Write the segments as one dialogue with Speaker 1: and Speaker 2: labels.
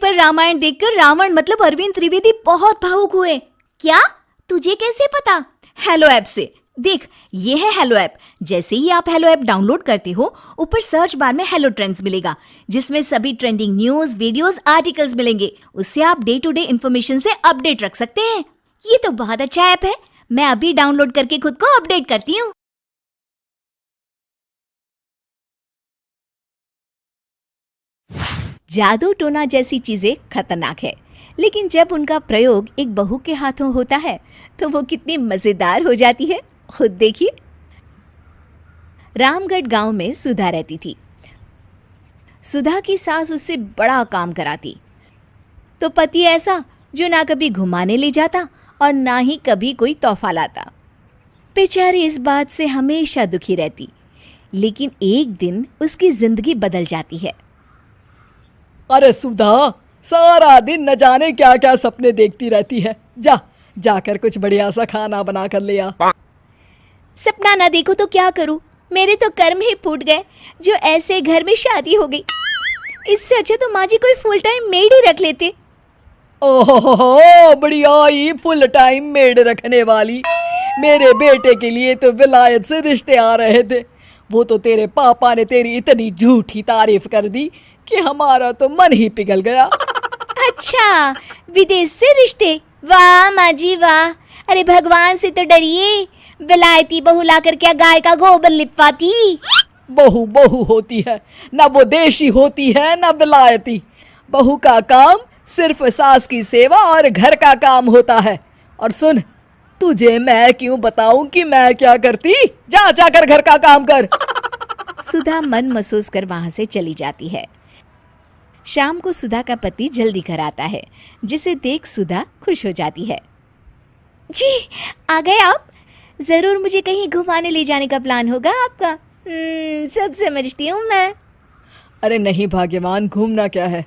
Speaker 1: पर रामायण देखकर रावण मतलब अरविंद त्रिवेदी बहुत भावुक हुए। क्या? तुझे कैसे पता? हेलो ऐप से। देख, ये है हेलो ऐप। जैसे ही आप हेलो ऐप डाउनलोड करते हो, ऊपर सर्च बार में हेलो ट्रेंड्स मिलेगा, जिसमें सभी ट्रेंडिंग न्यूज, वीडियोस, आर्टिकल्स मिलेंगे। उससे आप डे टू डे इन्फॉर्मेशन से अपडेट रख सकते हैं। ये तो बहुत अच्छा ऐप है। मैं अभी डाउनलोड करके खुद को अपडेट करती हूँ। जादू टोना जैसी चीजें खतरनाक है, लेकिन जब उनका प्रयोग एक बहू के हाथों होता है तो वो कितनी मजेदार हो जाती है, खुद देखिए। रामगढ़ गांव में सुधा रहती थी। सुधा की सास उससे बड़ा काम कराती, तो पति ऐसा जो ना कभी घुमाने ले जाता और ना ही कभी कोई तोहफा लाता। बेचारी इस बात से हमेशा दुखी रहती, लेकिन एक दिन उसकी जिंदगी बदल जाती है।
Speaker 2: अरे सुधा, सारा दिन न जाने क्या क्या सपने देखती रहती है। जाकर कुछ बढ़िया सा खाना बना कर ले आ।
Speaker 1: सपना ना देखो तो क्या करूं? मेरे तो कर्म ही फूट गए जो ऐसे घर में शादी हो गई। इससे अच्छा तो माँ जी कोई फुल टाइम मेड ही रख लेते।
Speaker 2: ओहो, बढ़िया ही फुल टाइम मेड रखने वाली। मेरे बेटे के लिए तो विलायत से रिश्ते आ रहे थे। वो तो तेरे पापा ने तेरी इतनी झूठी तारीफ कर दी कि हमारा तो मन ही पिघल गया।
Speaker 1: अच्छा, विदेश से रिश्ते? वाह माँ जी वाह। अरे भगवान से तो डरिए। विलायती बहू लाकर क्या गाय का गोबर लिपवाती?
Speaker 2: बहू बहू होती है, ना वो देशी होती है ना विलायती। बहू का काम सिर्फ सास की सेवा और घर का काम होता है। और सुन, तुझे मैं क्यों बताऊं कि मैं क्या करती? जाकर घर का काम कर।
Speaker 1: सुधा मन महसूस कर वहां से चली जाती है। शाम को सुधा का पति जल्दी घर आता है, जिसे देख सुधा खुश हो जाती है। जी, आ गए आप? जरूर मुझे कहीं घुमाने ले जाने का प्लान होगा आपका। सब समझती हूँ मैं।
Speaker 2: अरे नहीं भाग्यवान, घूमना क्या है,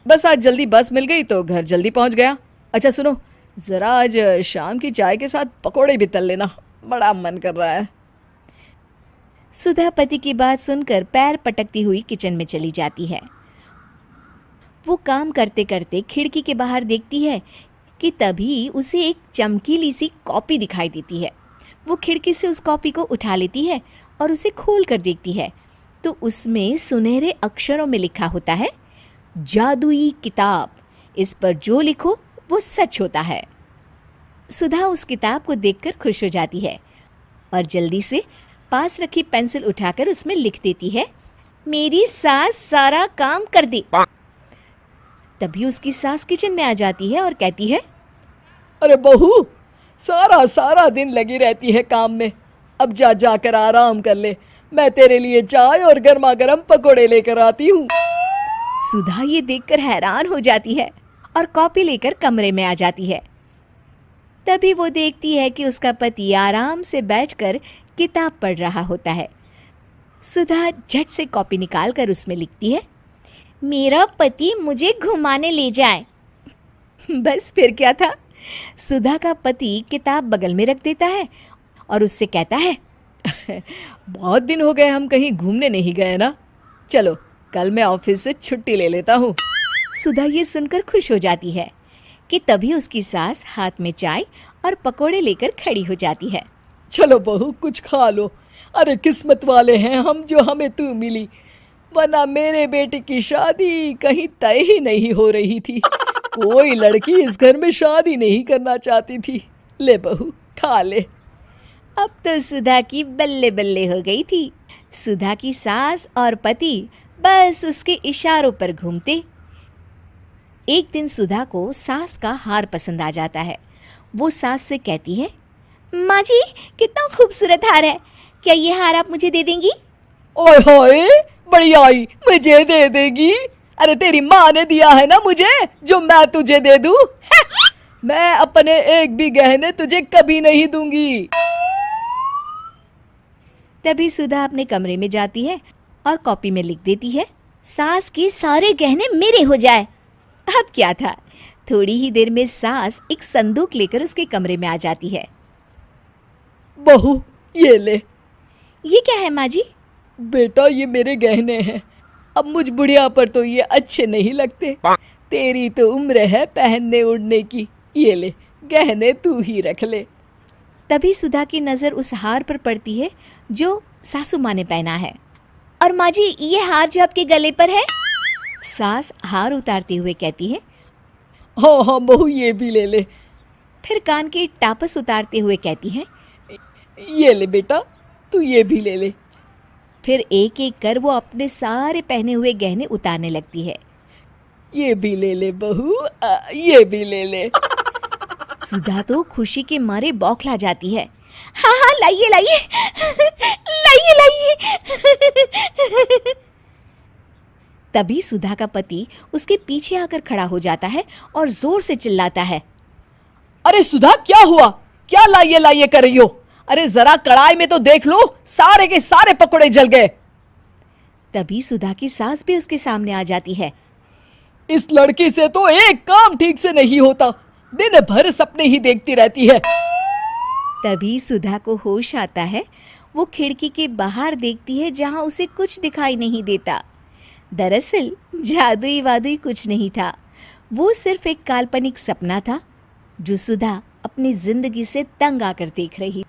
Speaker 2: बस आज जल्दी बस मिल गई तो घर जल्दी पहुंच गया। अच्छा सुनो, जरा आज शाम की चाय के साथ पकोड़े भी तल लेना, बड़ा मन कर रहा है।
Speaker 1: सुधा पति की बात सुनकर पैर पटकती हुई किचन में चली जाती है। वो काम करते करते खिड़की के बाहर देखती है कि तभी उसे एक चमकीली सी कॉपी दिखाई देती है। वो खिड़की से उस कॉपी को उठा लेती है और उसे खोल कर देखती है, तो उसमें सुनहरे अक्षरों में लिखा होता है, जादुई किताब, इस पर जो लिखो वो सच होता है। सुधा उस किताब को देखकर खुश हो जाती है और जल्दी से पास रखी पेंसिल उठाकर उसमें लिख देती है, मेरी सास सारा काम कर दे। तभी उसकी सास किचन में आ जाती है और कहती है,
Speaker 2: अरे बहू, सारा दिन लगी रहती है काम में। अब जाकर आराम कर ले, मैं तेरे लिए चाय और गर्मा गर्म पकोड़े लेकर आती हूँ।
Speaker 1: सुधा ये देखकर हैरान हो जाती है और कॉपी लेकर कमरे में आ जाती है। तभी वो देखती है कि उसका पति आराम से बैठकर किताब पढ़ रहा होता है। सुधा झट से कॉपी निकालकर उसमें लिखती है, मेरा पति मुझे घुमाने ले जाए। बस फिर क्या था, सुधा का पति किताब बगल में रख देता है और उससे कहता है,
Speaker 2: बहुत दिन हो गए हम कहीं घूमने नहीं गए ना, चलो कल मैं ऑफिस से छुट्टी ले लेता हूँ।
Speaker 1: सुधा ये सुनकर खुश हो जाती है कि तभी उसकी सास हाथ में चाय और पकोड़े लेकर खड़ी हो जाती है।
Speaker 2: चलो बहू, कुछ खा लो। अरे किस्मत वाले हैं हम जो हमें तू मिली, वरना मेरे बेटे की शादी कहीं तय ही नहीं हो रही थी। कोई लड़की इस घर में शादी नहीं करना चाहती थी। ले बहू, खा ले।
Speaker 1: अब तो सुधा की बल्ले बल्ले हो गई थी। सुधा की सास और पति बस उसके इशारों पर घूमते। एक दिन सुधा को सास का हार पसंद आ जाता है। वो सास से कहती है, माँ जी कितना खूबसूरत हार है, क्या ये हार आप मुझे दे देंगी?
Speaker 2: ओए होए, बढ़िया ही, मुझे दे देगी? अरे तेरी माँ ने दिया है ना मुझे, जो मैं तुझे दे दूँ? मैं अपने एक भी गहने तुझे कभी नहीं दूंगी।
Speaker 1: तभी सुधा अपने कमरे में जाती है और कॉपी में लिख देती है, सास के सारे गहने मेरे हो जाए। अब क्या था, थोड़ी ही देर में सास एक संदूक लेकर उसके कमरे में आ जाती है।
Speaker 2: बहू ये ले।
Speaker 1: ये क्या है माँ जी?
Speaker 2: बेटा ये मेरे गहने हैं, अब मुझ बुढ़िया पर तो ये अच्छे नहीं लगते, तेरी तो उम्र है पहनने उड़ने की, ये ले गहने तू ही रख ले।
Speaker 1: तभी सुधा की नज़र उस हार पर पड़ती है जो सासू माँ ने पहना है। और माँ जी, ये हार जो आपके गले पर है? सास हार उतारते हुए कहती है।
Speaker 2: हाँ हाँ बहू, ये भी ले ले।
Speaker 1: फिर कान के टापस उतारते हुए कहती है।
Speaker 2: ये ले बेटा, तू ये भी ले ले।
Speaker 1: फिर एक एक कर वो अपने सारे पहने हुए गहने उतारने लगती है।
Speaker 2: ये भी ले ले बहू, ये भी ले ले।
Speaker 1: सुधा तो खुशी के मारे बौखला जाती है। हाँ हाँ, लाइए लाइए, लाइए लाइए। तभी सुधा का पति उसके पीछे आकर खड़ा हो जाता है और जोर से चिल्लाता है।
Speaker 2: अरे सुधा, क्या हुआ? क्या लाइए लाइए कर रही हो? अरे जरा कढ़ाई में तो देख लो, सारे के सारे पकोड़े जल गए।
Speaker 1: तभी सुधा की सास भी उसके सामने आ जाती है।
Speaker 2: इस लड़की से तो एक काम ठीक से नहीं होता, दिन भर सपने ही देखती रहती है।
Speaker 1: तभी सुधा को होश आता है। वो खिड़की के बाहर देखती है जहां उसे कुछ दिखाई नहीं देता। दरअसल जादुई वादुई कुछ नहीं था, वो सिर्फ एक काल्पनिक सपना था जो सुधा अपनी जिंदगी से तंग आकर देख रही।